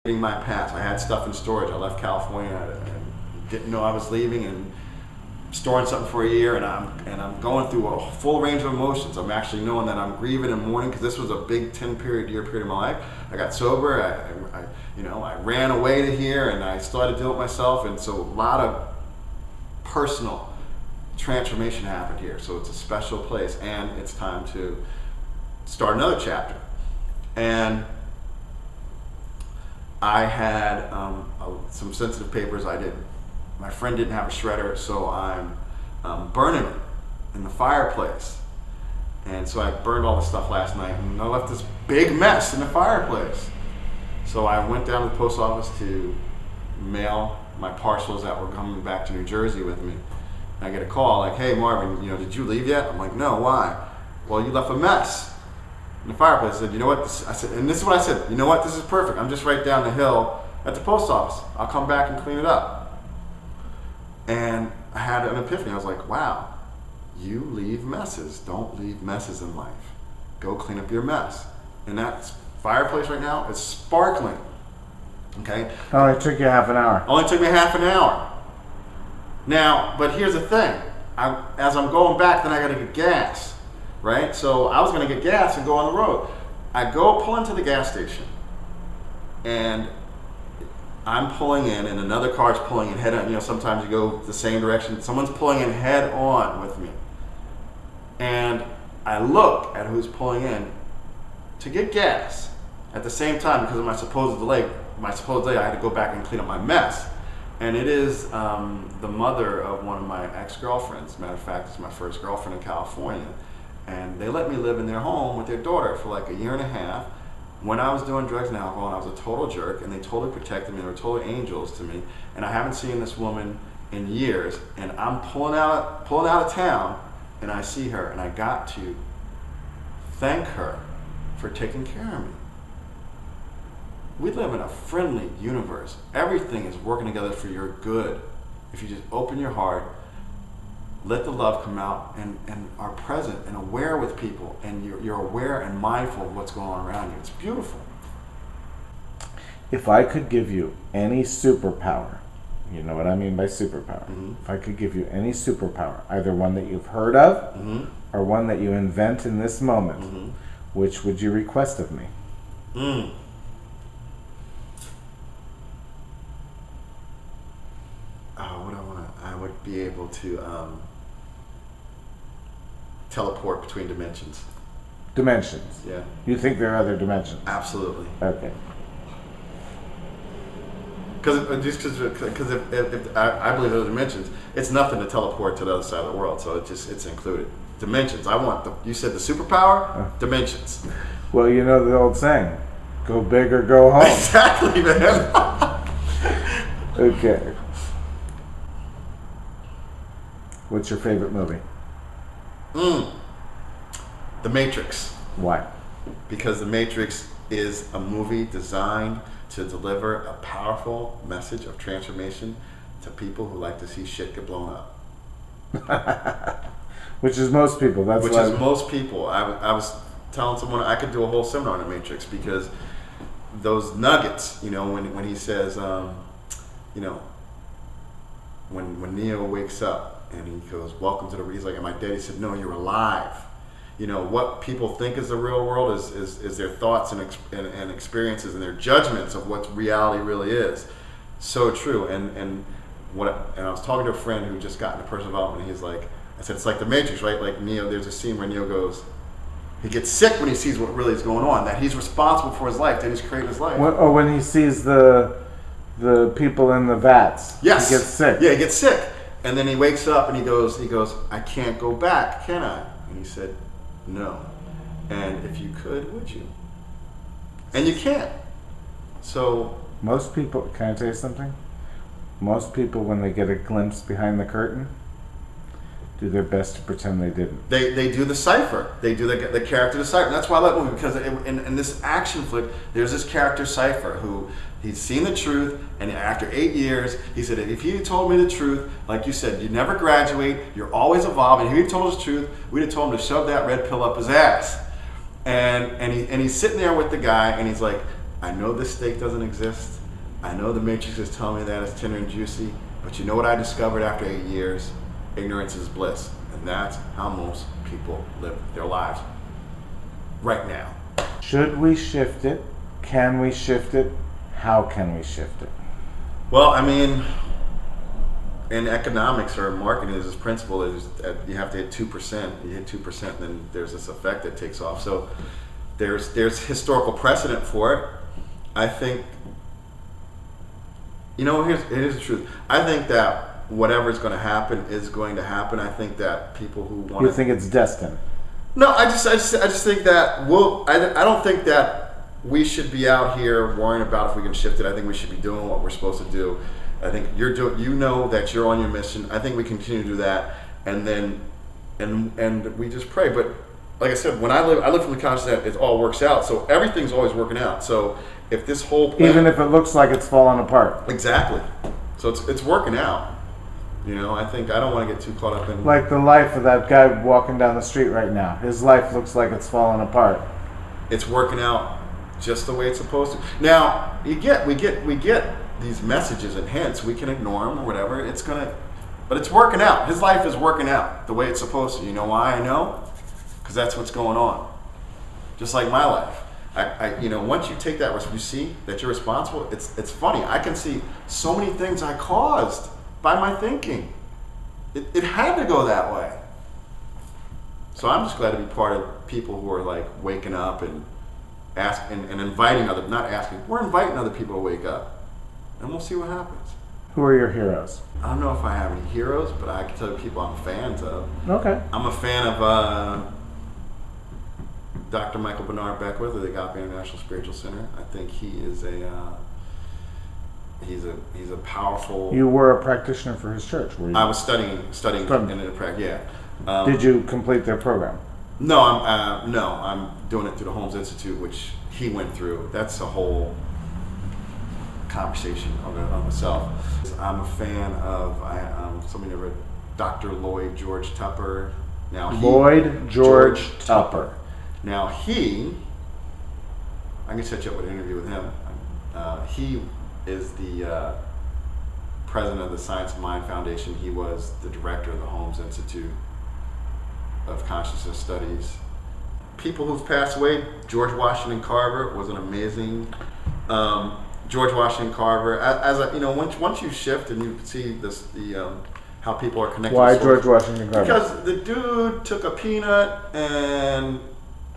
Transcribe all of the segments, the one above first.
leaving my past. I had stuff in storage. I left California and didn't know I was leaving, and storing something for a year, and I'm going through a full range of emotions. I'm actually knowing that I'm grieving and mourning because this was a big 10 year period of my life. I got sober. I ran away to here, and I started dealing with myself, and so a lot of personal transformation happened here. So it's a special place, and it's time to start another chapter. And I had some sensitive papers. My friend didn't have a shredder, so I'm burning it in the fireplace. And so I burned all the stuff last night, and I left this big mess in the fireplace. So I went down to the post office to mail my parcels that were coming back to New Jersey with me. And I get a call like, "Hey Marvin, did you leave yet?" I'm like, "No, why?" "Well, you left a mess in the fireplace." I said, "You know what?" This is what I said. "You know what? This is perfect. I'm just right down the hill at the post office. I'll come back and clean it up." And I had an epiphany. I was like, wow, you leave messes. Don't leave messes in life. Go clean up your mess. And that fireplace right now is sparkling. Okay? Only took you half an hour. Only took me half an hour. Now, but here's the thing. As I'm going back, then I gotta get gas. Right? So I was gonna get gas and go on the road. I go pull into the gas station, and I'm pulling in, and another car's pulling in head on. Sometimes you go the same direction. Someone's pulling in head on with me. And I look at who's pulling in to get gas. At the same time, because of my supposed delay, I had to go back and clean up my mess. And it is the mother of one of my ex-girlfriends. Matter of fact, it's my first girlfriend in California. And they let me live in their home with their daughter for like a year and a half. When I was doing drugs and alcohol, and I was a total jerk, and they totally protected me, they were total angels to me, and I haven't seen this woman in years, and I'm pulling out of town, and I see her, and I got to thank her for taking care of me. We live in a friendly universe. Everything is working together for your good. If you just open your heart, let the love come out, and are present and aware with people, and you're aware and mindful of what's going on around you. It's beautiful. If I could give you any superpower, you know what I mean by superpower. Mm-hmm. If I could give you any superpower, either one that you've heard of, Mm-hmm. or one that you invent in this moment, Mm-hmm. which would you request of me? What I would be able to teleport between dimensions. Dimensions. Yeah, You think there are other dimensions? absolutely. Okay. Because if I believe there are dimensions, it's nothing to teleport to the other side of the world. So it's included. Dimensions. You said the superpower. Dimensions. Well, you know the old saying, go big or go home. Exactly, man. Okay. What's your favorite movie? The Matrix. Why? Because The Matrix is a movie designed to deliver a powerful message of transformation to people who like to see shit get blown up. Which is most people. Which is most people. I was telling someone I could do a whole seminar on The Matrix, because those nuggets, when he says, when Neo wakes up and he goes, "Welcome to the," he's like, "Am I dead?" He said, "No, you're alive." What people think is the real world is their thoughts and experiences and their judgments of what reality really is. So true. And I was talking to a friend who just got into personal development, and he's like, I said, it's like The Matrix, right? Like Neo, there's a scene where Neo goes, he gets sick when he sees what really is going on, that he's responsible for his life, that he's created his life. When he sees the people in the vats. Yes. He gets sick. Yeah, he gets sick. And then he wakes up and he goes, "I can't go back, can I?" And he said, "No. And if you could, would you?" And you can't. So Most people, can I tell you something? Most people, when they get a glimpse behind the curtain, do their best to pretend they didn't. They do the cipher. They do the character decipher. And that's why I like the movie, because in this action flick, there's this character Cypher who he's seen the truth, and after 8 years, he said, if he had told me the truth, like you said, you never graduate, you're always evolving. If he had told us the truth, we'd have told him to shove that red pill up his ass. And he's sitting there with the guy, and he's like, I know this steak doesn't exist. I know the Matrix is telling me that it's tender and juicy. But you know what I discovered after 8 years? Ignorance is bliss. And that's how most people live their lives right now. Should we shift it? Can we shift it? How can we shift it? Well, I mean, in economics or marketing, there's this principle is that you have to hit 2%. You hit 2%, and then there's this effect that takes off. So there's historical precedent for it. I think, here's the truth. I think that whatever's going to happen is going to happen. I think that people who want You think it's destined? No, I just think that I don't think that we should be out here worrying about if we can shift it. I think we should be doing what we're supposed to do. I think you know that you're on your mission. I think we continue to do that, and then and we just pray. But like I said, when I live from the consciousness that it all works out. So everything's always working out. So if this whole plan, Even if it looks like it's falling apart. exactly, so it's working out. I think I don't want to get too caught up in Like the life of that guy walking down the street right now. His life looks like it's falling apart. It's working out just the way it's supposed to. Now we get these messages and hints. We can ignore them or whatever. But it's working out. His life is working out the way it's supposed to. You know why I know? Because that's what's going on. Just like my life. Once you take that risk, you see that you're responsible. It's funny. I can see so many things I caused by my thinking. It had to go that way. So I'm just glad to be part of people who are like waking up and asking and inviting we're inviting other people to wake up. And we'll see what happens. Who are your heroes? I don't know if I have any heroes, but I can tell you people I'm fans of. Okay. I'm a fan of Dr. Michael Bernard Beckwith of the Agape International Spiritual Center. I think he is he's a powerful. You were a practitioner for his church, were you? I was studying in a practice. Yeah. Did you complete their program? No, I'm doing it through the Holmes Institute, which he went through. That's a whole conversation on itself. I'm a fan of somebody that read Dr. Lloyd George Tupper. Now Lloyd George Tupper. Now I can set you up with an interview with him. He is the president of the Science of Mind Foundation. He was the director of the Holmes Institute of Consciousness Studies. People who've passed away, George Washington Carver was an amazing. George Washington Carver, once you shift and you see how people are connected. Why George Washington Carver? Because the dude took a peanut and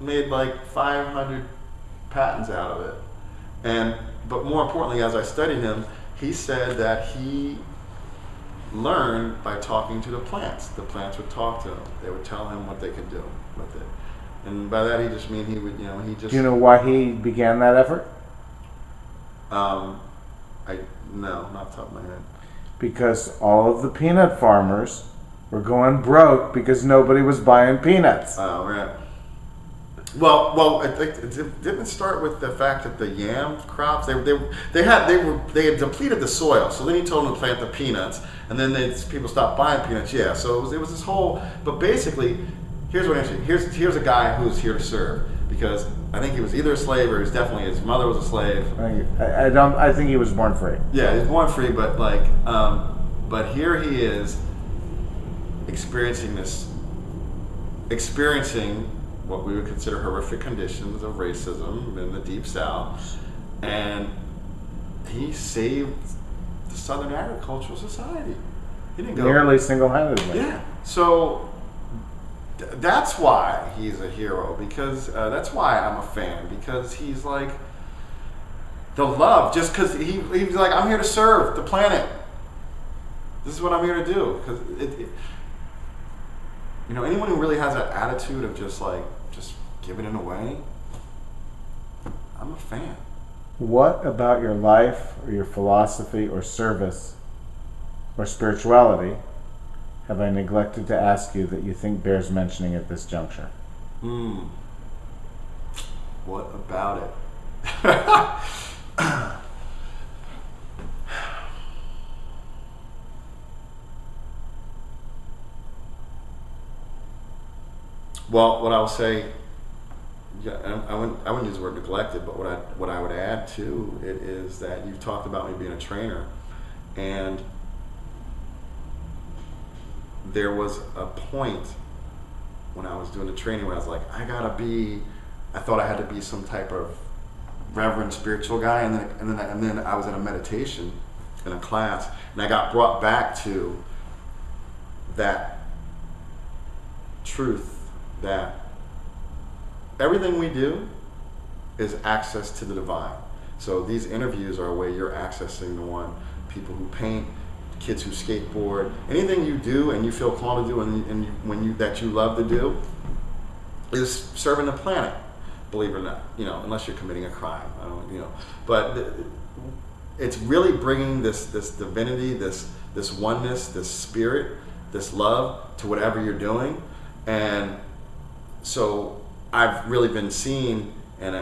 made like 500 patents out of it, but more importantly, as I studied him, he said that he learned by talking to the plants. The plants would talk to him. They would tell him what they could do with it. And by that, he just mean he would, he just. Do you know why he began that effort? No, not off the top of my head. Because all of the peanut farmers were going broke because nobody was buying peanuts. Oh, right. Well, I think it didn't start with the fact that the yam crops they had depleted the soil. So then he told them to plant the peanuts, and then people stopped buying peanuts. Yeah, so it was this whole. But basically, here's what I'm saying. Here's a guy who's here to serve, because I think he was either a slave or his mother was a slave. I think he was born free. Yeah, he was born free, but but here he is experiencing what we would consider horrific conditions of racism in the Deep South, and he saved the Southern Agricultural Society. He didn't go nearly single-handedly. Yeah, so that's why he's a hero, because that's why I'm a fan, because he's like the love, just because he's like, I'm here to serve the planet. This is what I'm here to do, because anyone who really has that attitude of just giving it away, I'm a fan. What about your life or your philosophy or service or spirituality have I neglected to ask you that you think bears mentioning at this juncture? What about it? Well, what I'll say, yeah, I wouldn't use the word neglected, but what I would add to it is that you've talked about me being a trainer, and there was a point when I was doing the training where I was like, I thought I had to be some type of reverend spiritual guy, and then I was in a meditation in a class, and I got brought back to that truth that everything we do is access to the divine. So these interviews are a way you're accessing the one. People who paint, kids who skateboard, anything you do and you feel called to do, and that you love to do, is serving the planet. Believe it or not, unless you're committing a crime, But it's really bringing this divinity, this oneness, this spirit, this love to whatever you're doing, and so I've really been seen and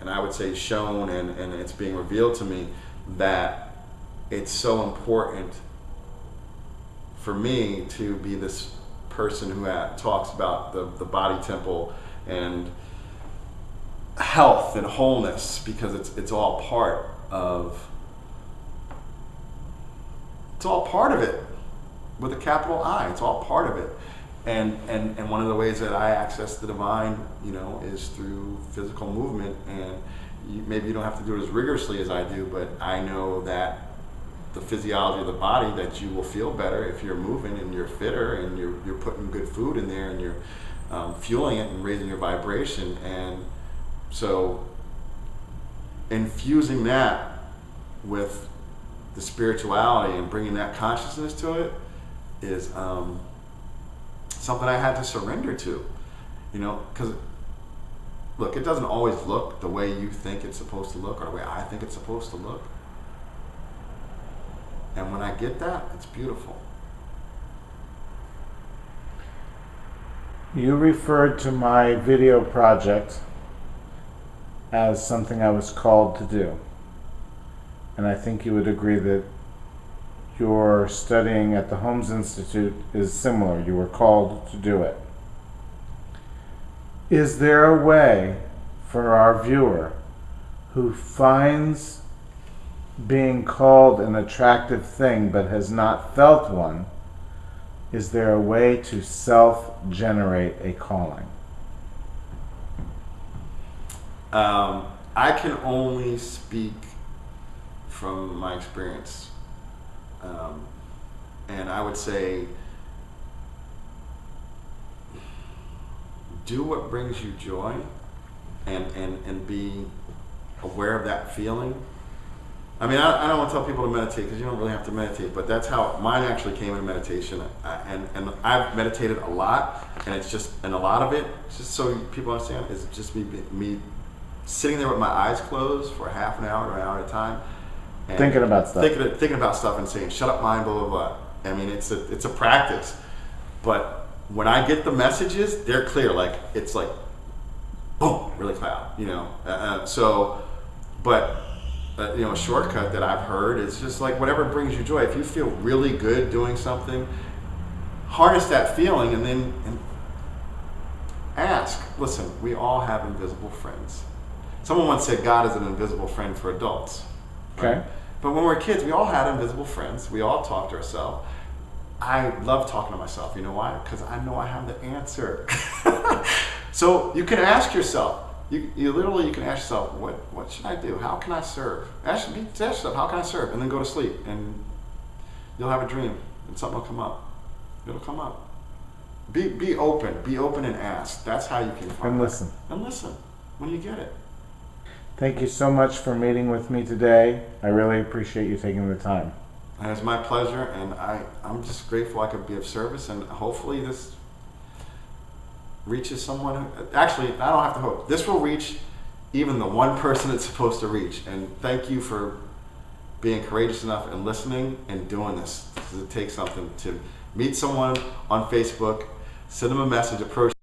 I would say shown, and it's being revealed to me that it's so important for me to be this person who talks about the body temple and health and wholeness, because it's all part of it with a capital I. It's all part of it. And one of the ways that I access the divine, is through physical movement. And maybe you don't have to do it as rigorously as I do, but I know that the physiology of the body, that you will feel better if you're moving and you're fitter and you're putting good food in there and you're fueling it and raising your vibration. And so infusing that with the spirituality and bringing that consciousness to it is something I had to surrender to, because look, it doesn't always look the way you think it's supposed to look or the way I think it's supposed to look. And when I get that, it's beautiful. You referred to my video project as something I was called to do. And I think you would agree that your studying at the Holmes Institute is similar. You were called to do it. Is there a way for our viewer who finds being called an attractive thing but has not felt one, is there a way to self-generate a calling? I can only speak from my experience. And I would say, do what brings you joy, and be aware of that feeling. I mean, I don't want to tell people to meditate, because you don't really have to meditate, but that's how mine actually came in meditation. And I've meditated a lot, and a lot of it, just so people understand, is just me sitting there with my eyes closed for half an hour or an hour at a time. And thinking about stuff. Thinking about stuff and saying, shut up mind, blah, blah, blah. I mean, it's a practice. But when I get the messages, they're clear. Like, it's like, boom, really loud, a shortcut that I've heard is just like whatever brings you joy. If you feel really good doing something, harness that feeling and ask. Listen, we all have invisible friends. Someone once said God is an invisible friend for adults. Right? Okay. But when we're kids, we all had invisible friends. We all talk to ourselves. I love talking to myself. You know why? Because I know I have the answer. So you can ask yourself. You literally can ask yourself, what should I do? How can I serve? Ask yourself, how can I serve? And then go to sleep, and you'll have a dream, and something will come up. It'll come up. Be open and ask. That's how you can find And it. listen. And listen when you get it. Thank you so much for meeting with me today. I really appreciate you taking the time. And it's my pleasure, and I'm just grateful I could be of service, and hopefully this reaches someone who, actually, I don't have to hope. This will reach even the one person it's supposed to reach. And thank you for being courageous enough and listening and doing this, because it takes something to meet someone on Facebook, send them a message, approach